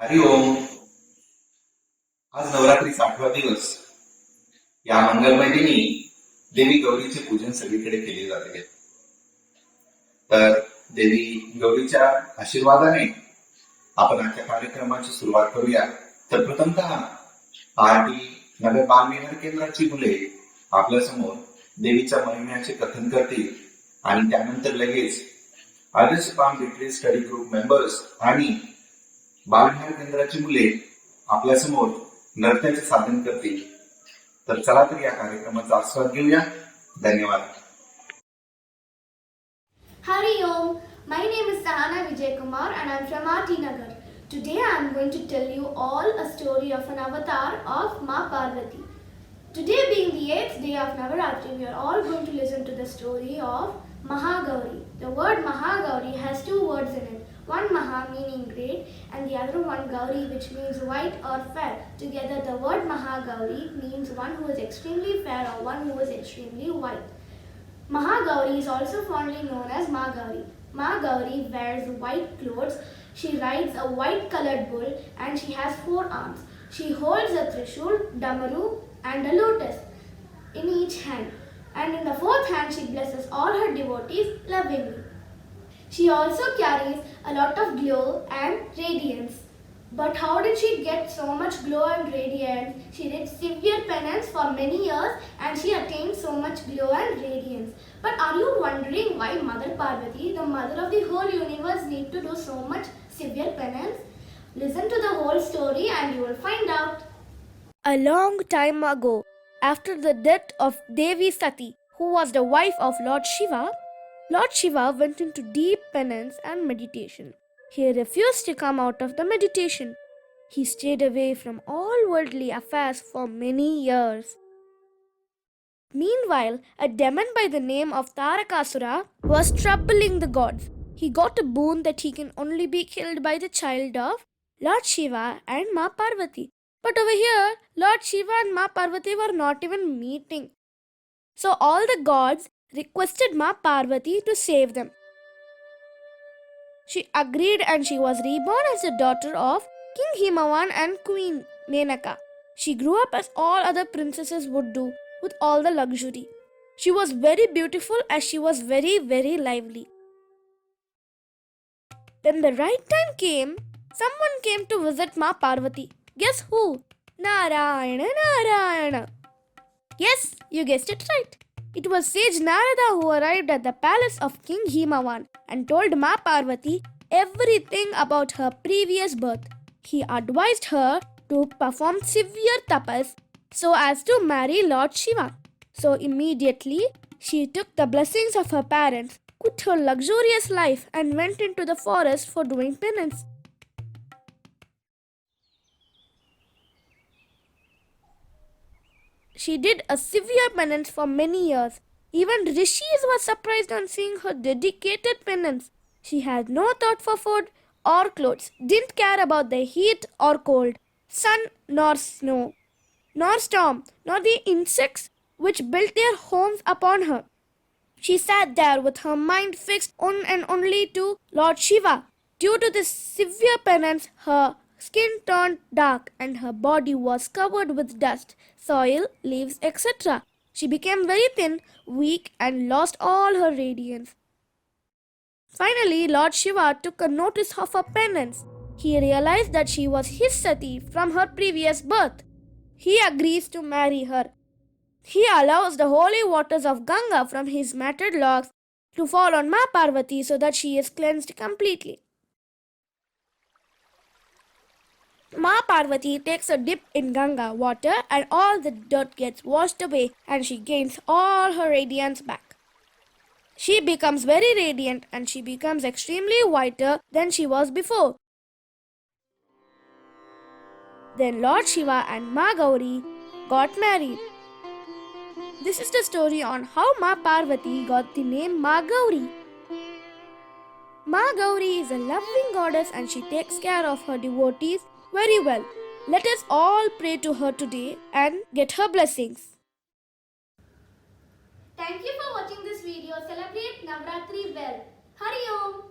हरि ओम. आज नवरात्रीचा 8वा दिवस. या मंगलमय दिनी देवी गौरीचे पूजन सगळीकडे केले जाते. तर देवी गौरीच्या आशीर्वादाने आपण आजच्या कार्यक्रमाची सुरुवात करूया. तर प्रथमतः आरटी नगर बालविहार केंद्राची मुले आपल्या समोर देवीच्या महिम्याचे कथन करतील आणि त्यानंतर लगेच Adarsh Palm literary study group members आणि बालविहार केंद्राची मुले आपल्या समोर नृत्याचे साधन करतील. तर चला तर या कार्यक्रमाचा आस्वाद घेऊया. धन्यवाद. Hari Om, my name is Sahana Vijay Kumar and I am from RT Nagar. Today I am going to tell you all a story of an avatar of Ma Parvati. Today being the 8th day of Navaratri, we are all going to listen to the story of Mahagauri. The word Mahagauri has two words in it. One Maha meaning great and the other one Gauri which means white or fair. Together the word Mahagauri means one who is extremely fair or one who is extremely white. Mahagauri is also fondly known as Ma Gauri. Ma Gauri wears white clothes, she rides a white colored bull and she has 4 arms. She holds a trishul, damaru and a lotus in each hand, and in the 4th hand she blesses all her devotees lovingly. She also carries a lot of glow and radiance. But how did she get so much glow and radiance? She did severe penance for many years and she attained so much glow and radiance. But are you wondering why Mother Parvati, the mother of the whole universe, need to do so much severe penance? Listen to the whole story and you will find out. A long time ago, after the death of Devi Sati, who was the wife of Lord Shiva went into deep penance and meditation. He refused to come out of the meditation. He stayed away from all worldly affairs for many years. Meanwhile, a demon by the name of Tarakasura was troubling the gods. He got a boon that he can only be killed by the child of Lord Shiva and Ma Parvati. But over here, Lord Shiva and Ma Parvati were not even meeting. So all the gods requested Ma Parvati to save them. She agreed and she was reborn as the daughter of King Himavan and Queen Menaka. She grew up as all other princesses would do, with all the luxury. She was very beautiful as she was very, very lively. When the right time came, someone came to visit Ma Parvati. Guess who? Narayana. Yes, you guessed it right. It was sage Narada who arrived at the palace of King Himavan and told Ma Parvati everything about her previous birth. He advised her to perform severe tapas so as to marry Lord Shiva. So immediately she took the blessings of her parents, quit her luxurious life and went into the forest for doing penance. She did a severe penance for many years. Even rishis were surprised on seeing her dedicated penance. She had no thought for food or clothes, didn't care about the heat or cold, sun nor snow, nor storm, nor the insects which built their homes upon her. She sat there with her mind fixed on and only to Lord Shiva. Due to this severe penance, her skin turned dark and her body was covered with dust, soil, leaves, etc. She became very thin, weak, and lost all her radiance. Finally, Lord Shiva took a notice of her penance. He realized that she was his sati from her previous birth. He agrees to marry her. He allows the holy waters of Ganga from his matted locks to fall on Ma Parvati so that she is cleansed completely. Ma Parvati takes a dip in Ganga water and all the dirt gets washed away and she gains all her radiance back. She becomes very radiant and she becomes extremely whiter than she was before. Then Lord Shiva and Ma Gauri got married. This is the story on how Ma Parvati got the name Ma Gauri. Ma Gauri is a loving goddess and she takes care of her devotees very well. Let us all pray to her today and get her blessings. Thank you for watching this video. Celebrate Navratri well. Hari Om.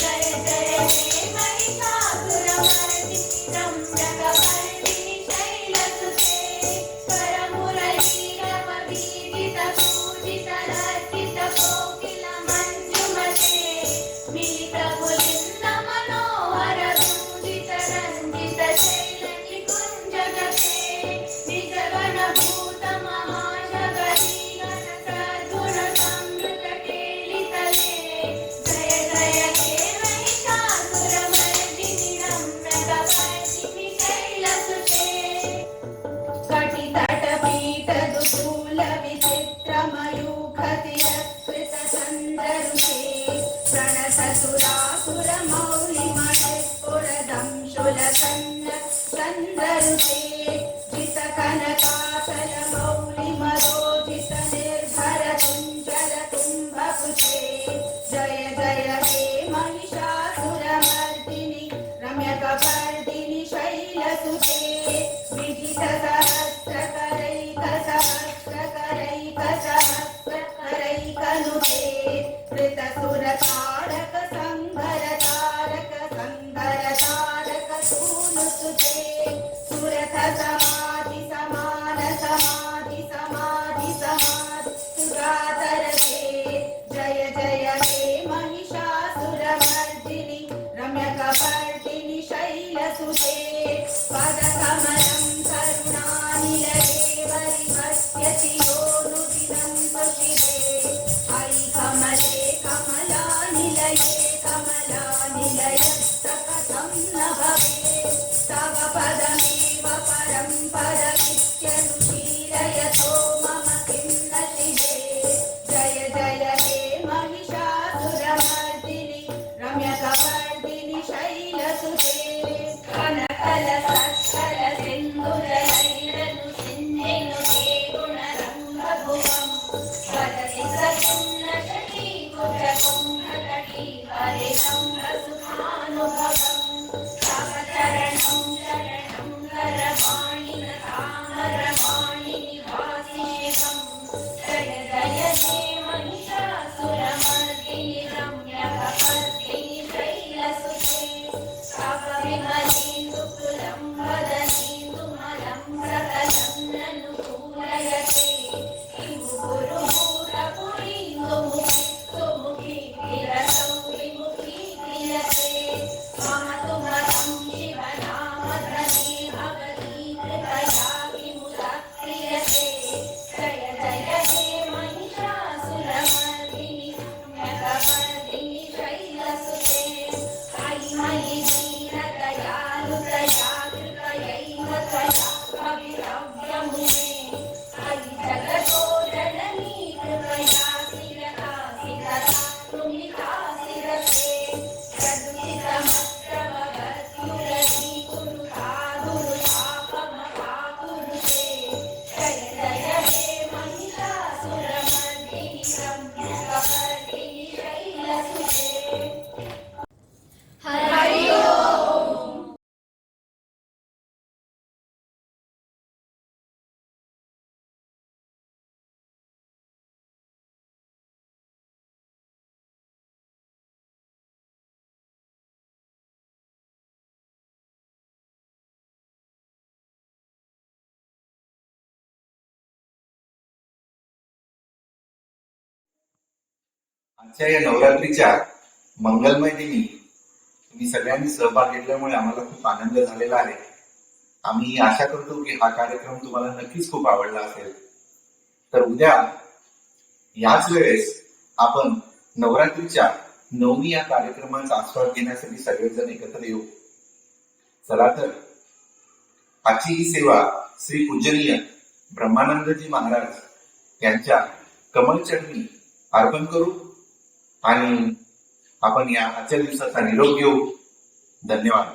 जय शैलसुते पदकमलं करुणानिलये वरिपश्यति योनुदिनं सुशिवे अयि कमले कमलानिलये कमलानिलयस्तकथं न भवेत् तव पदमेव परं पदमित्यनुशीलयतो मम किं न शिवे जय जय हे महिषासुरमर्दिनि रम्यकपर्दिनि शैलसुते कनकलसत्कलसिन्धुरलैरनुसिन्धिनुते गुणरम्भभुवं वदति सकुन्नशतीकुटकुम्भकटी हरितं रसुखानुभवम् तव चरणं शरणं करवाणिनतामरवाणिनिवासिनेकम् जय जय हे महिषासुरमर्दिनि रम्यकपर्दिनि शैलसुते तव विमलेन्दुकुलं वदनेन्दुमलं सकलं ननुकूलयते किमु गुरुभूतपुरीन्दुमुखी सुमुखी विरसौ विमुखी क्रियते मम तु मतं शिवनामधने भवती कृपया किमुदा क्रियते जय जय हे महिषासुरमर्दिनि रम्यकपर्दिनि शैलसुते अयि मयि दीनदयालुतया कृपयैव त्वया भवितव्यमुमे अयि जगतो जननी कृपयासि यथासि तथा कृमितासि रते यदुचितमत्र भवत्युरसी कुरुता गुरुतापमपाकुरुते जय जय हे महिषासुरमर्दिनि रम्यकपर्दिनि शैलसुते हरि ओम। आजच्या या नवरात्रीच्या मंगलमय दिनी तुम्ही सगळ्यांनी सहभाग घेतल्यामुळे आम्हाला खूप आनंद झालेला आहे. आम्ही आशा करतो की हा कार्यक्रम तुम्हाला नक्कीच खूप आवडला असेल. तर उद्या याच वेळेस आपण नवरात्रीच्या 9वी या कार्यक्रमाचा आस्वाद घेण्यासाठी सगळेजण एकत्र येऊ. चला तर आजची ही सेवा श्री पूजनीय ब्रह्मानंदजी महाराज यांच्या कमल चटणी अर्पण करू आणि आपण या आजच्या दिवसाचा निरोप घेऊ. धन्यवाद.